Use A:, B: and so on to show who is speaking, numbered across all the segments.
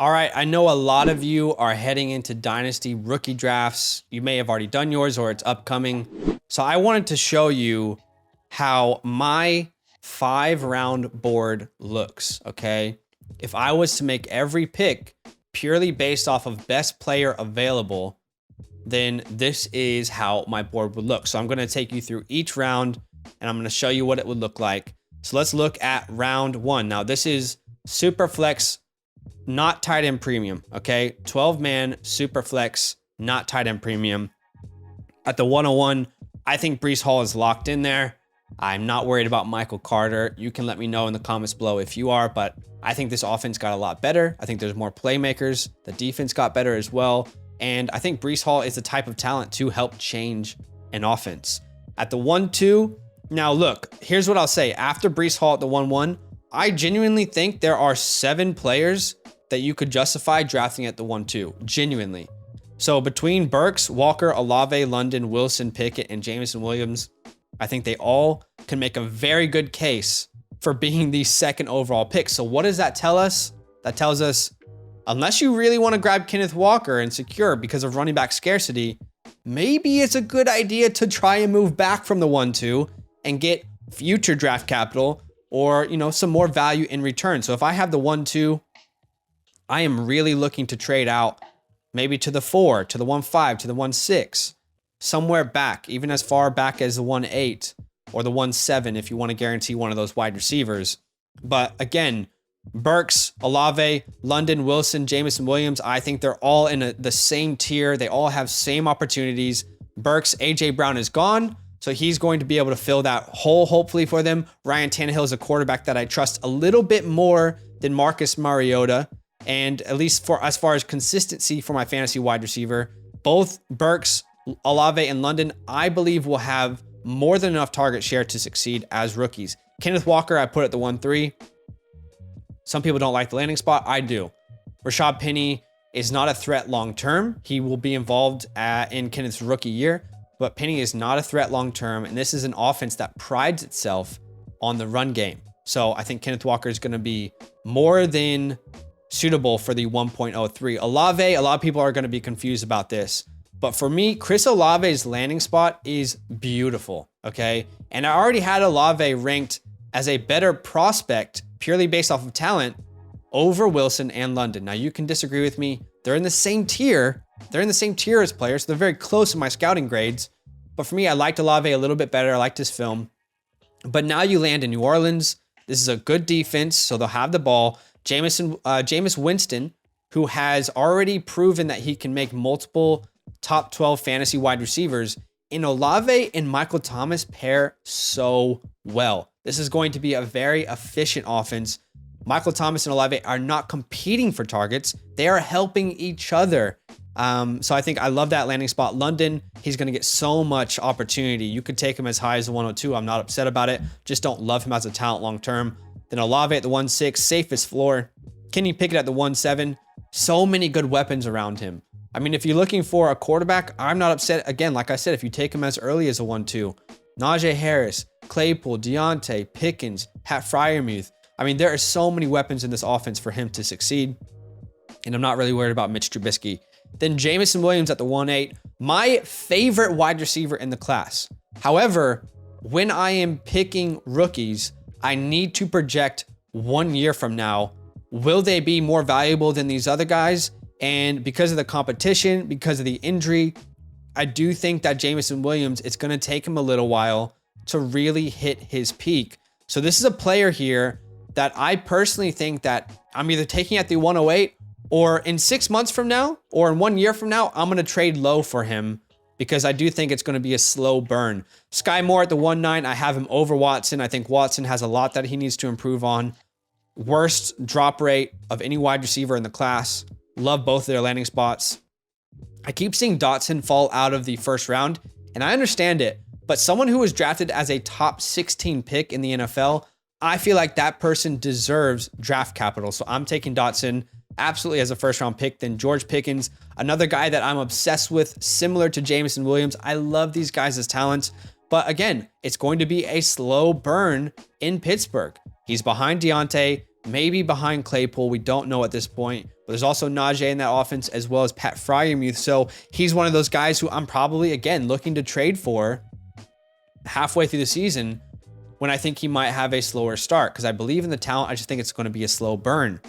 A: All right, I know a lot of you are heading into Dynasty rookie drafts. You may have already done yours or it's upcoming. So I wanted to show you how my 5-round board looks, okay? If I was to make every pick purely based off of best player available, then this is how my board would look. So I'm going to take you through each round and I'm going to show you what it would look like. So let's look at round 1. Now this is super flex, not tight end premium, okay? 12-man super flex, not tight end premium. At the 101, I think Breece Hall is locked in there. I'm not worried about Michael Carter. You can let me know in the comments below if you are, but I think this offense got a lot better. I think there's more playmakers. The defense got better as well. And I think Breece Hall is the type of talent to help change an offense. At the 1-2, now look, here's what I'll say. After Breece Hall at the 1-1, I genuinely think there are 7 players that you could justify drafting at the 1-2, genuinely. So between Burks, Walker, Olave, London, Wilson, Pickett, and Jameson Williams, I think they all can make a very good case for being the 2nd overall pick. So what does that tell us? That tells us, unless you really want to grab Kenneth Walker and secure because of running back scarcity, maybe it's a good idea to try and move back from the 1-2 and get future draft capital or, you know, some more value in return. So if I have the 1-2, I am really looking to trade out maybe to the 4, to the 1-5, to the 1-6, somewhere back, even as far back as the 1-8 or the 1-7 if you want to guarantee one of those wide receivers. But again, Burks, Olave, London, Wilson, Jameson Williams, I think they're all in the same tier. They all have same opportunities. Burks, A.J. Brown is gone, so he's going to be able to fill that hole hopefully for them. Ryan Tannehill is a quarterback that I trust a little bit more than Marcus Mariota. And at least for as far as consistency for my fantasy wide receiver, both Burks, Olave, and London, I believe will have more than enough target share to succeed as rookies. Kenneth Walker, I put at the 1-3. Some people don't like the landing spot. I do. Rashad Penny is not a threat long-term. He will be involved in Kenneth's rookie year, but Penny is not a threat long-term. And this is an offense that prides itself on the run game. So I think Kenneth Walker is going to be more than suitable for the 1.03. Olave, a lot of people are going to be confused about this, but for me, Chris Olave's landing spot is beautiful, okay? And I already had Olave ranked as a better prospect purely based off of talent over Wilson and London. Now you can disagree with me. They're in the same tier. They're in the same tier as players. So they're very close in my scouting grades. But for me, I liked Olave a little bit better. I liked his film. But now you land in New Orleans. This is a good defense, so they'll have the ball. Jameis Winston, who has already proven that he can make multiple top 12 fantasy wide receivers, and Olave and Michael Thomas pair so well. This is going to be a very efficient offense. Michael Thomas and Olave are not competing for targets. They are helping each other. So I think I love that landing spot. London, he's going to get so much opportunity. You could take him as high as the 102. I'm not upset about it. Just don't love him as a talent long-term. Then Olave at the 1-6, safest floor. Kenny Pickett at the 1-7. So many good weapons around him. I mean, if you're looking for a quarterback, I'm not upset. Again, like I said, if you take him as early as a 1-2. Najee Harris, Claypool, Deontay, Pickens, Pat Freiermuth. I mean, there are so many weapons in this offense for him to succeed. And I'm not really worried about Mitch Trubisky. Then Jameson Williams at the 1-8. My favorite wide receiver in the class. However, when I am picking rookies, I need to project 1 year from now. Will they be more valuable than these other guys? And because of the competition, because of the injury, I do think that Jameson Williams, it's going to take him a little while to really hit his peak. So this is a player here that I personally think that I'm either taking at the 108 or in 6 months from now or in 1 year from now, I'm going to trade low for him because I do think it's going to be a slow burn. Sky Moore at the 1-9, I have him over Watson. I think Watson has a lot that he needs to improve on. Worst drop rate of any wide receiver in the class. Love both of their landing spots. I keep seeing Dotson fall out of the first round, and I understand it, but someone who was drafted as a top 16 pick in the NFL, I feel like that person deserves draft capital. So I'm taking Dotson absolutely as a first round pick. Then George Pickens, another guy that I'm obsessed with, similar to Jameson Williams. I love these guys as talents, but again, it's going to be a slow burn in Pittsburgh. He's behind Deontay. maybe behind Claypool. We don't know at this point. But there's also Najee in that offense, as well as Pat Fryermuth. So he's one of those guys who I'm probably, again, looking to trade for halfway through the season when I think he might have a slower start, because I believe in the talent. I just think it's going to be a slow burn.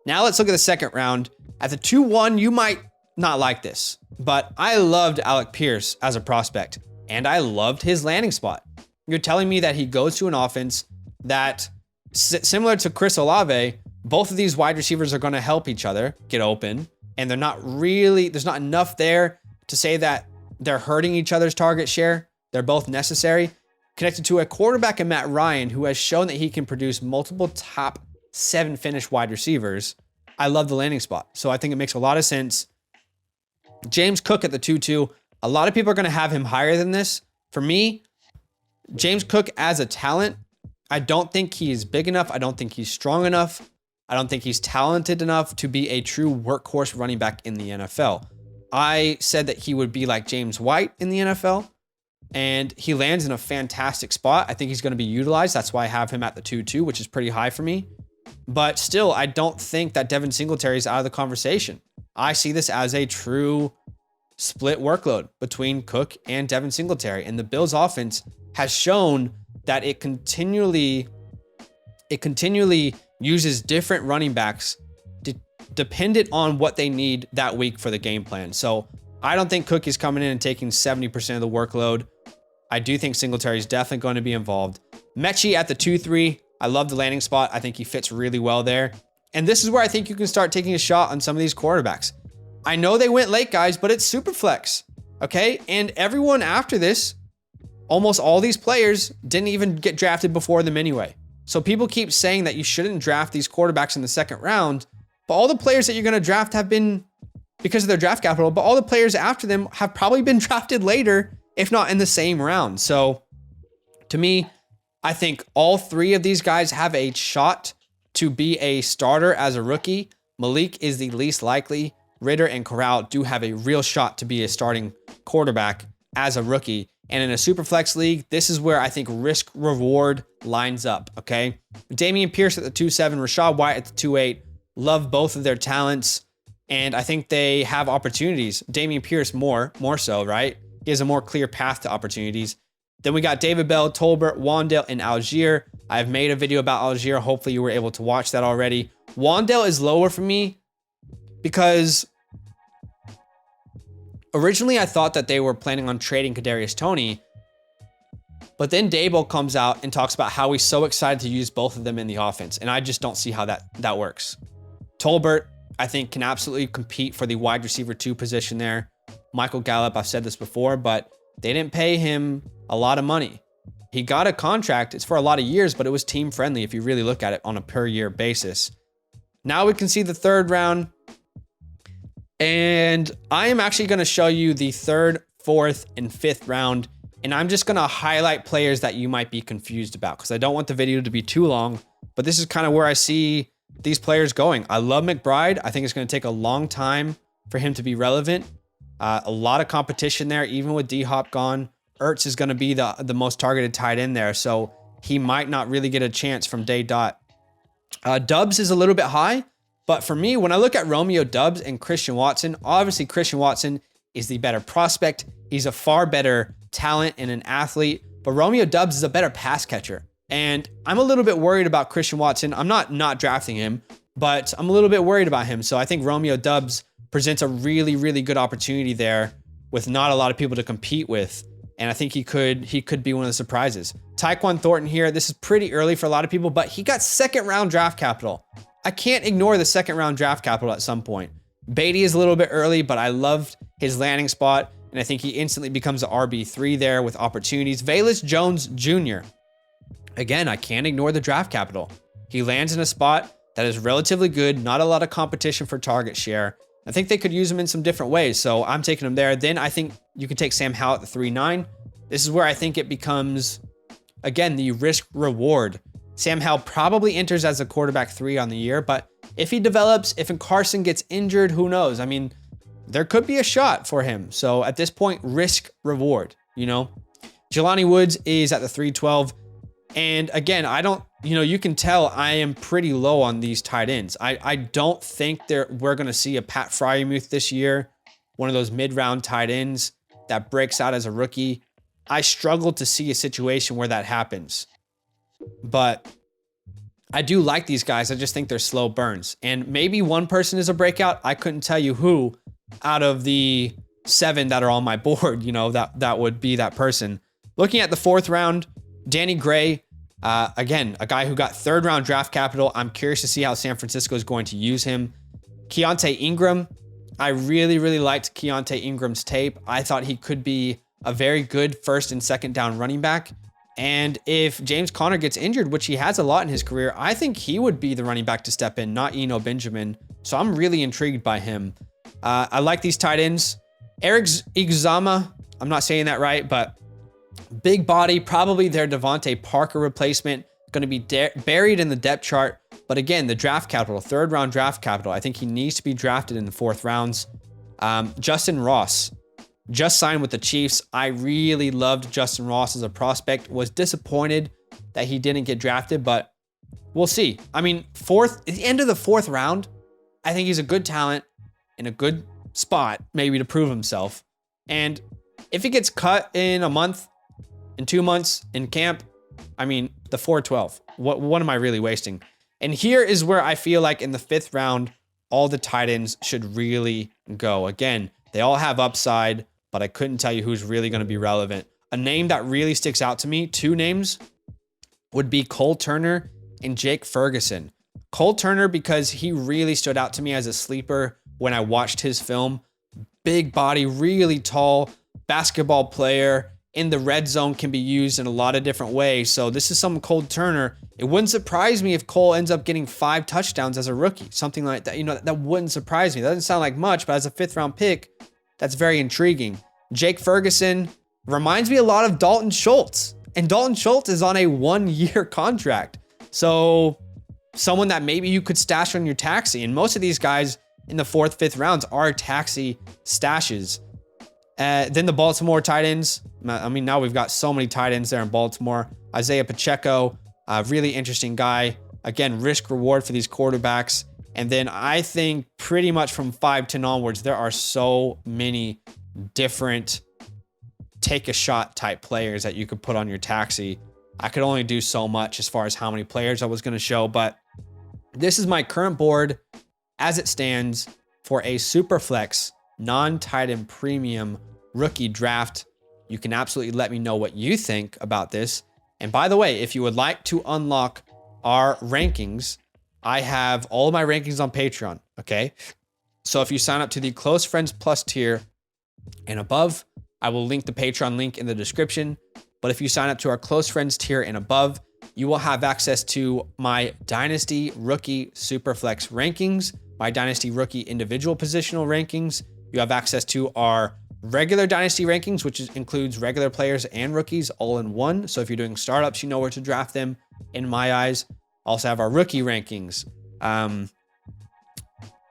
A: Now let's look at the second round. At the 2-1, you might not like this, but I loved Alec Pierce as a prospect, and I loved his landing spot. You're telling me that he goes to an offense that, similar to Chris Olave, both of these wide receivers are going to help each other get open, and there's not enough there to say that they're hurting each other's target share. They're both necessary. Connected to a quarterback in Matt Ryan, who has shown that he can produce multiple top 7 finish wide receivers. I love the landing spot. So I think it makes a lot of sense. James Cook at the 2-2. A lot of people are going to have him higher than this. For me, James Cook as a talent, I don't think he's big enough. I don't think he's strong enough. I don't think he's talented enough to be a true workhorse running back in the NFL. I said that he would be like James White in the NFL, and he lands in a fantastic spot. I think he's going to be utilized. That's why I have him at the 2-2, which is pretty high for me. But still, I don't think that Devin Singletary is out of the conversation. I see this as a true split workload between Cook and Devin Singletary. And the Bills offense has shown that it continually uses different running backs dependent on what they need that week for the game plan. So I don't think Cook is coming in and taking 70% of the workload. I do think Singletary is definitely going to be involved. Mechie at the 2-3. I love the landing spot. I think he fits really well there. And this is where I think you can start taking a shot on some of these quarterbacks. I know they went late, guys, but it's super flex. Okay. And everyone after this, almost all these players didn't even get drafted before them anyway. So people keep saying that you shouldn't draft these quarterbacks in the second round, but all the players that you're going to draft have been, because of their draft capital, but all the players after them have probably been drafted later, if not in the same round. So to me, I think all 3 of these guys have a shot to be a starter as a rookie. Malik is the least likely. Ritter and Corral do have a real shot to be a starting quarterback as a rookie. And in a super flex league, this is where I think risk reward lines up. Okay. Dameon Pierce at the 2-7, Rachaad White at the 2-8. Love both of their talents. And I think they have opportunities. Dameon Pierce more so, right? He has a more clear path to opportunities. Then we got David Bell, Tolbert, Wandale, and Algier. I've made a video about Algier. Hopefully you were able to watch that already. Wandale is lower for me because originally I thought that they were planning on trading Kadarius Toney, but then Daboll comes out and talks about how he's so excited to use both of them in the offense, and I just don't see how that works. Tolbert, I think, can absolutely compete for the wide receiver 2 position there. Michael Gallup, I've said this before, but they didn't pay him a lot of money. He got a contract. It's for a lot of years, but it was team friendly if you really look at it on a per year basis. Now we can see the 3rd round. And I am actually going to show you the 3rd, 4th, and 5th round. And I'm just going to highlight players that you might be confused about because I don't want the video to be too long. But this is kind of where I see these players going. I love McBride. I think it's going to take a long time for him to be relevant. A lot of competition there, even with D-Hop gone. Ertz is going to be the most targeted tight end there, so he might not really get a chance from day dot. Dubs is a little bit high, but for me, when I look at Romeo Dubs and Christian Watson, obviously Christian Watson is the better prospect. He's a far better talent and an athlete, but Romeo Dubs is a better pass catcher. And I'm a little bit worried about Christian Watson. I'm not drafting him, but I'm a little bit worried about him. So I think Romeo Dubs presents a really, really good opportunity there with not a lot of people to compete with. And I think he could be one of the surprises. Tyquan Thornton here. This is pretty early for a lot of people, but he got 2nd round draft capital. I can't ignore the 2nd round draft capital at some point. Beatty is a little bit early, but I loved his landing spot. And I think he instantly becomes an RB3 there with opportunities. Velus Jones Jr. Again, I can't ignore the draft capital. He lands in a spot that is relatively good. Not a lot of competition for target share. I think they could use him in some different ways, so I'm taking him there. Then I think you can take Sam Howell at the 3-9. This is where I think it becomes, again, the risk reward. Sam Howell probably enters as a quarterback 3 on the year, but if he develops, if Carson gets injured, who knows? I mean, there could be a shot for him. So at this point, risk reward, you know? Jelani Woods is at the 3-12. And again, I don't, you can tell I am pretty low on these tight ends. I don't think we're going to see a Pat Freiermuth this year, one of those mid-round tight ends that breaks out as a rookie. I struggle to see a situation where that happens. But I do like these guys. I just think they're slow burns. And maybe one person is a breakout. I couldn't tell you who out of the 7 that are on my board, that would be that person. Looking at the 4th round, Danny Gray, again, a guy who got 3rd round draft capital. I'm curious to see how San Francisco is going to use him. Keontae Ingram, I really, really liked Keontae Ingram's tape. I thought he could be a very good 1st and 2nd down running back. And if James Conner gets injured, which he has a lot in his career, I think he would be the running back to step in, not Eno Benjamin. So I'm really intrigued by him. I like these tight ends. Eric Iguodala, I'm not saying that right, but big body, probably their Devontae Parker replacement, going to be buried in the depth chart. But again, the draft capital, 3rd round draft capital, I think he needs to be drafted in the 4th rounds. Justin Ross just signed with the Chiefs. I really loved Justin Ross as a prospect. Was disappointed that he didn't get drafted, but we'll see. I mean, at the end of the 4th round, I think he's a good talent in a good spot, maybe to prove himself. And if he gets cut in a month, in 2 months, in camp, I mean, the 4-12. What am I really wasting? And here is where I feel like in the 5th round, all the tight ends should really go. Again, they all have upside, but I couldn't tell you who's really going to be relevant. A name that really sticks out to me, 2 names, would be Cole Turner and Jake Ferguson. Cole Turner, because he really stood out to me as a sleeper when I watched his film. Big body, really tall basketball player. In the red zone, can be used in a lot of different ways. So this is some Cole Turner. It wouldn't surprise me if Cole ends up getting 5 touchdowns as a rookie. Something like that. That wouldn't surprise me. That doesn't sound like much, but as a 5th round pick, that's very intriguing. Jake Ferguson reminds me a lot of Dalton Schultz. And Dalton Schultz is on a 1-year contract. So someone that maybe you could stash on your taxi. And most of these guys in the 4th, 5th rounds are taxi stashes. Then the Baltimore tight ends. I mean, now we've got so many tight ends there in Baltimore. Isaiah Pacheco, a really interesting guy. Again, risk reward for these quarterbacks. And then I think pretty much from 5-10 onwards, there are so many different take a shot type players that you could put on your taxi. I could only do so much as far as how many players I was going to show, but this is my current board as it stands for a Superflex non-tight end premium rookie draft. You can absolutely let me know what you think about this. And by the way, if you would like to unlock our rankings, I have all of my rankings on Patreon, okay? So if you sign up to the Close Friends Plus tier and above, I will link the Patreon link in the description. But if you sign up to our Close Friends tier and above, you will have access to my Dynasty Rookie Superflex rankings, my Dynasty Rookie individual positional rankings. You have access to our regular Dynasty rankings, which includes regular players and rookies all in one. So if you're doing startups, you know where to draft them in my eyes. Also have our rookie rankings. Our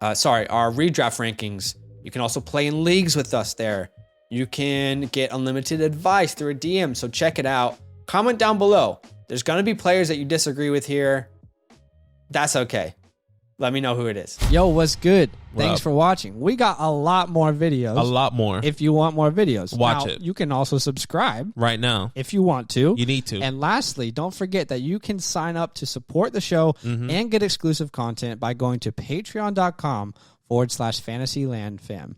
A: redraft rankings. You can also play in leagues with us there. You can get unlimited advice through a DM. So check it out. Comment down below. There's going to be players that you disagree with here. That's okay. Let me know who it is.
B: Yo, what's good? Thanks for watching. We got a lot more videos.
C: A lot more.
B: If you want more videos.
C: Watch it.
B: You can also subscribe.
C: Right now.
B: If you want to.
C: You need to.
B: And lastly, don't forget that you can sign up to support the show and get exclusive content by going to patreon.com/fantasylandfam.